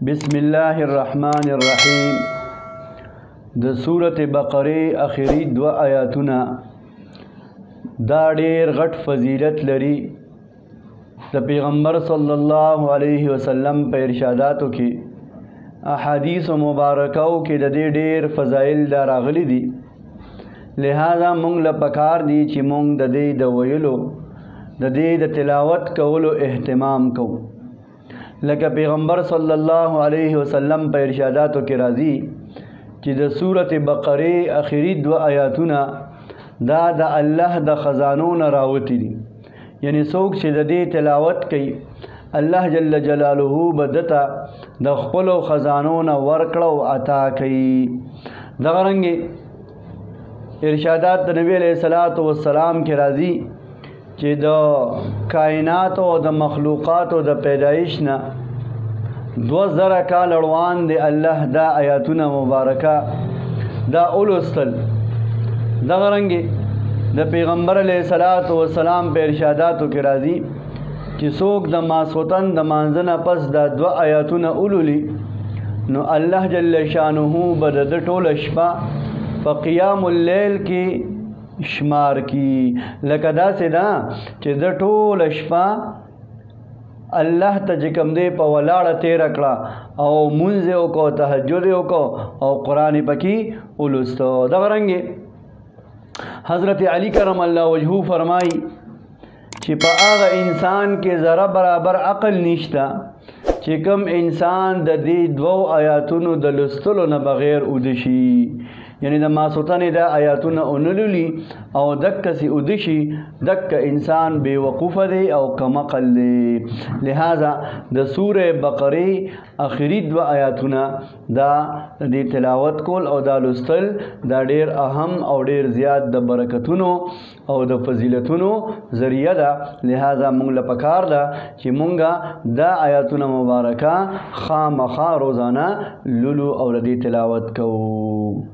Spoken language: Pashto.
بسم الله الرحمن الرحیم. د سورة بقره اخری دو آیاتونه دا ډیر غټ فضیلت لري. د پیغمبر صلی الله علیه وسلم په ارشاداتو کې احادیث مبارکو کې د دې ډیر فضایل دا راغلي دي. لہذا مونږ له پکار دي چې مونږ د دې د ویلو د دې د تلاوت کولو اهتمام کوو. لکه پیغمبر صلی الله علیه وسلم په ارشاداتو کې راځي چې د سورة بقره اخری دو آیاتونه دا د الله د خزانو نه راوتي دي. یعنی څوک چې د دې تلاوت کوي الله جل جلاله به دته د خپلو خزانو نه ورکړه او عطا کوي. دغه رنګې ارشادات د نبی علیه الصلاۃ والسلام کې راځي چې د کائنات او د مخلوقات او د پیدایش نه 2000 کال اړوان دی الله دا آیاتونه مبارکه دا اولستل. دغه رنګې د پیغمبر علیه الصلاۃ والسلام په ارشاداتو کې راځي چې څوک د ماسوتن د مانځه نه پس دا 2 آیاتونه اولولي نو الله جل شانه به د ټوله شپه په قیام اللیل کې شمار کی. لکه داسې ده چې د ټوله شپه الله ته چې کوم دی په ولاړه تېره کړه او مونځ یې وکړو، تهجد یې وکړو او قرآن پکې ولوستو. دغه رنګې حضرت علی کرم الله وجهه فرمایي چې په هغه انسان کې ذره برابر عقل نشته چې کوم انسان د دې 2 آیاتونو د لوستلو نه بغیر اوده شي. یعنی د ماسوتنې د آیاتونه اونلولي او دکسې اوده شي دک انسان بے وقوفه دی او کم عقل دی. لہذا د سورة بقره اخری 2 آیاتونه دا د تلاوت کول او دا لوستل دا ډیر اهم او ډیر زیات د برکتونو او د فضیلتونو ذریعہ ده. لہذا مونږ له پکار ده چې مونږه دا آیاتونه مبارکه خامخا روزانه لولو او د تلاوت کوو.